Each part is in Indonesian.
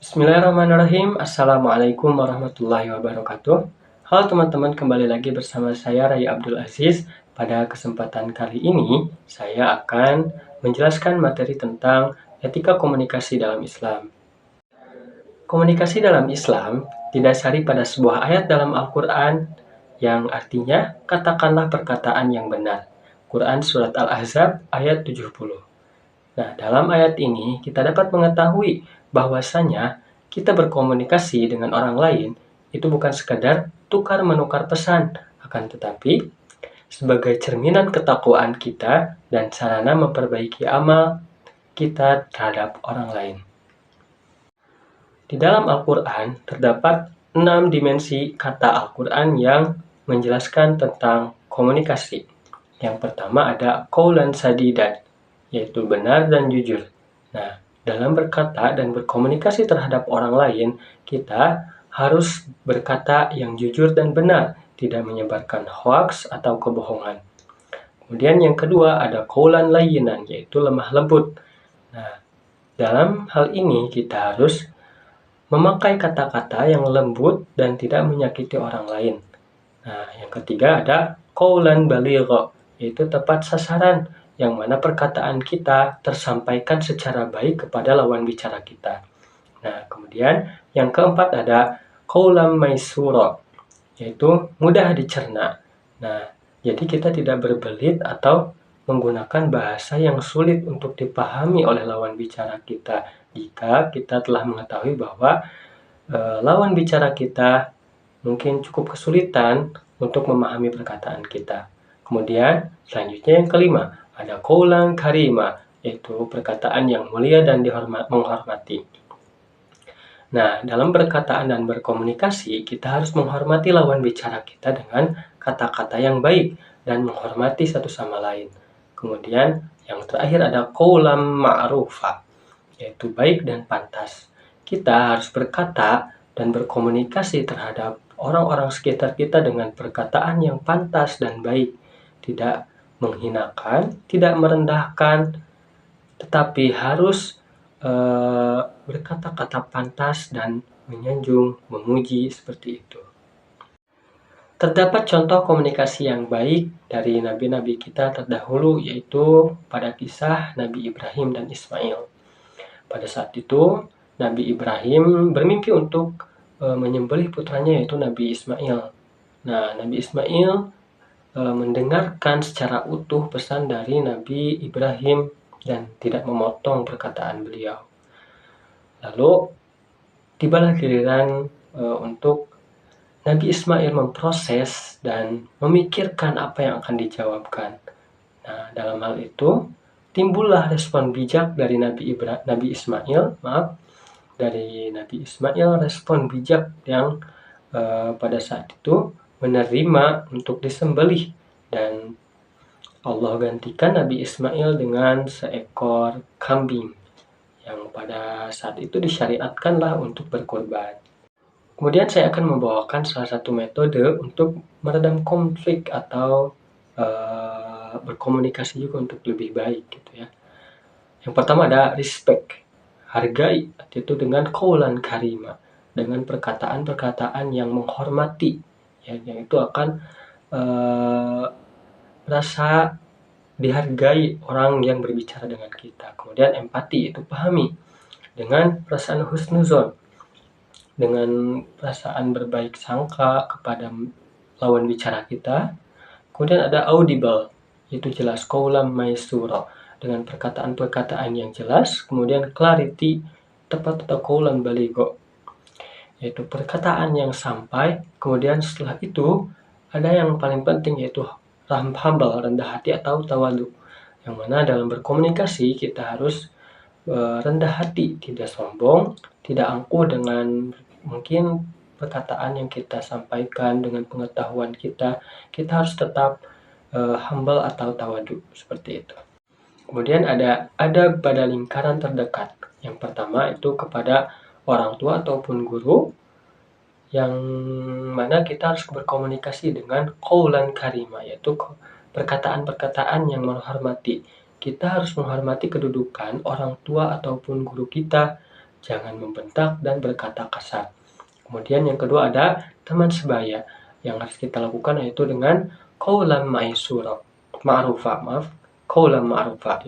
Bismillahirrahmanirrahim. Assalamualaikum warahmatullahi wabarakatuh. Halo teman-teman, kembali lagi bersama saya Ray Abdul Aziz. Pada kesempatan kali ini, saya akan menjelaskan materi tentang etika komunikasi dalam Islam. Komunikasi dalam Islam didasari pada sebuah ayat dalam Al-Quran yang artinya, katakanlah perkataan yang benar. Quran Surat Al-Ahzab ayat 70. Nah, dalam ayat ini kita dapat mengetahui bahwasanya kita berkomunikasi dengan orang lain itu bukan sekadar tukar-menukar pesan, akan tetapi sebagai cerminan ketakwaan kita dan sarana memperbaiki amal kita terhadap orang lain. Di dalam Al-Quran terdapat 6 dimensi kata Al-Quran yang menjelaskan tentang komunikasi. Yang pertama ada qaulan sadidan, yaitu benar dan jujur. Nah, dalam berkata dan berkomunikasi terhadap orang lain, kita harus berkata yang jujur dan benar, tidak menyebarkan hoaks atau kebohongan. Kemudian yang kedua ada qaulan layyinan, yaitu lemah lembut. Nah, dalam hal ini kita harus memakai kata-kata yang lembut dan tidak menyakiti orang lain. Nah, yang ketiga ada qaulan baligha, yaitu tepat sasaran, yang mana perkataan kita tersampaikan secara baik kepada lawan bicara kita. Nah, kemudian yang keempat ada qaulan maisura, yaitu mudah dicerna. Nah, jadi kita tidak berbelit atau menggunakan bahasa yang sulit untuk dipahami oleh lawan bicara kita jika kita telah mengetahui bahwa lawan bicara kita mungkin cukup kesulitan untuk memahami perkataan kita. Kemudian selanjutnya yang kelima, ada qaulan karima, yaitu perkataan yang mulia dan menghormati. Nah, dalam berkataan dan berkomunikasi, kita harus menghormati lawan bicara kita dengan kata-kata yang baik dan menghormati satu sama lain. Kemudian yang terakhir ada qaulan ma'rufa, yaitu baik dan pantas. Kita harus berkata dan berkomunikasi terhadap orang-orang sekitar kita dengan perkataan yang pantas dan baik, tidak menghinakan, tidak merendahkan, tetapi harus berkata-kata pantas dan menyanjung, memuji, seperti itu. Terdapat contoh komunikasi yang baik dari nabi-nabi kita terdahulu, yaitu pada kisah Nabi Ibrahim dan Ismail. Pada saat itu, Nabi Ibrahim bermimpi untuk menyembelih putranya, yaitu Nabi Ismail. Nah, Nabi Ismail mendengarkan secara utuh pesan dari Nabi Ibrahim dan tidak memotong perkataan beliau. Lalu tibalah giliran untuk Nabi Ismail memproses dan memikirkan apa yang akan dijawabkan. Nah, dalam hal itu timbullah respon bijak dari Nabi Ismail, respon bijak yang pada saat itu menerima untuk disembelih, dan Allah gantikan Nabi Ismail dengan seekor kambing yang pada saat itu disyariatkanlah untuk berkorban. Kemudian saya akan membawakan salah satu metode untuk meredam konflik atau berkomunikasi juga untuk lebih baik gitu ya. Yang pertama ada respect, hargai, yaitu dengan qaulan karima, dengan perkataan-perkataan yang menghormati, ya, yang itu akan rasa dihargai orang yang berbicara dengan kita. Kemudian empati, itu pahami dengan perasaan husnuzon, dengan perasaan berbaik sangka kepada lawan bicara kita. Kemudian ada audible, itu jelas, qaulan maisura, dengan perkataan-perkataan yang jelas. Kemudian clarity, tepat, atau qaulan baligha, yaitu perkataan yang sampai. Kemudian setelah itu ada yang paling penting, yaitu humble, rendah hati atau tawadu, yang mana dalam berkomunikasi kita harus rendah hati, tidak sombong, tidak angkuh dengan mungkin perkataan yang kita sampaikan, dengan pengetahuan kita harus tetap humble atau tawadu, seperti itu. Kemudian ada pada lingkaran terdekat. Yang pertama itu kepada orang tua ataupun guru, yang mana kita harus berkomunikasi dengan qaulan karima, yaitu perkataan-perkataan yang menghormati. Kita harus menghormati kedudukan orang tua ataupun guru kita, jangan membentak dan berkata kasar. Kemudian yang kedua ada teman sebaya. Yang harus kita lakukan yaitu dengan qaulan ma'rufa,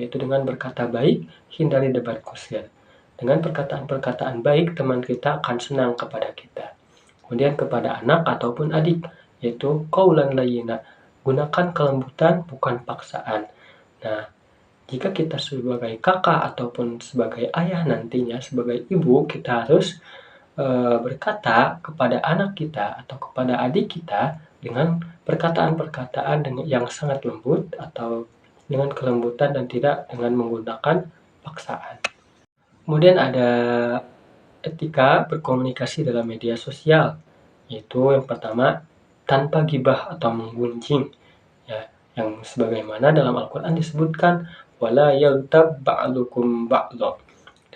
yaitu dengan berkata baik, hindari debat kusir. Dengan perkataan-perkataan baik, teman kita akan senang kepada kita. Kemudian kepada anak ataupun adik, yaitu qaulan layyina. Gunakan kelembutan, bukan paksaan. Nah, jika kita sebagai kakak ataupun sebagai ayah nantinya, sebagai ibu, kita harus berkata kepada anak kita atau kepada adik kita dengan perkataan-perkataan yang sangat lembut atau dengan kelembutan dan tidak dengan menggunakan paksaan. Kemudian ada etika berkomunikasi dalam media sosial, yaitu yang pertama tanpa gibah atau menggunjing, ya, yang sebagaimana dalam Al-Quran disebutkan wala yaghtab ba'dukum ba'dha.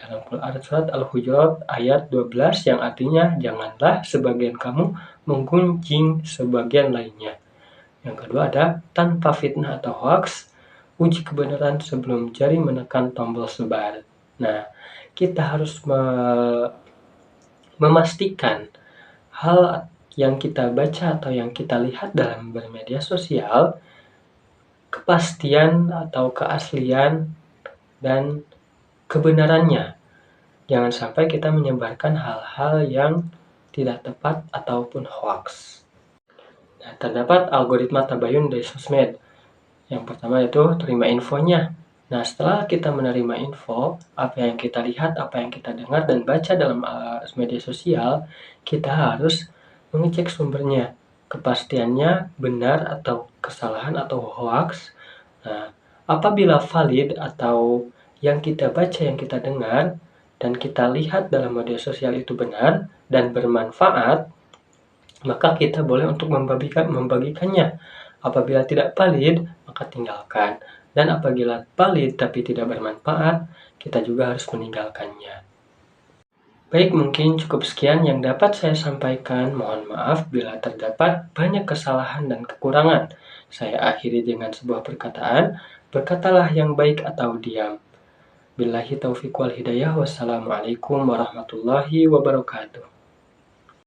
Dalam Quran surat Al-Hujurat ayat 12 yang artinya janganlah sebagian kamu menggunjing sebagian lainnya. Yang kedua ada tanpa fitnah atau hoax, uji kebenaran sebelum jari menekan tombol sebar. Nah, kita harus memastikan hal yang kita baca atau yang kita lihat dalam bermedia sosial, kepastian atau keaslian dan kebenarannya. Jangan sampai kita menyebarkan hal-hal yang tidak tepat ataupun hoax. Nah, terdapat algoritma tabayun dari sosmed. Yang pertama yaitu terima infonya. Nah, setelah kita menerima info, apa yang kita lihat, apa yang kita dengar dan baca dalam media sosial, kita harus mengecek sumbernya, kepastiannya benar atau kesalahan atau hoax. Nah, apabila valid atau yang kita baca, yang kita dengar, dan kita lihat dalam media sosial itu benar dan bermanfaat, maka kita boleh untuk membagikannya. Apabila tidak valid, maka tinggalkan. Dan apabila valid tapi tidak bermanfaat, kita juga harus meninggalkannya. Baik, mungkin cukup sekian yang dapat saya sampaikan. Mohon maaf bila terdapat banyak kesalahan dan kekurangan. Saya akhiri dengan sebuah perkataan, berkatalah yang baik atau diam. Billahi taufiq wal hidayah. Wassalamualaikum warahmatullahi wabarakatuh.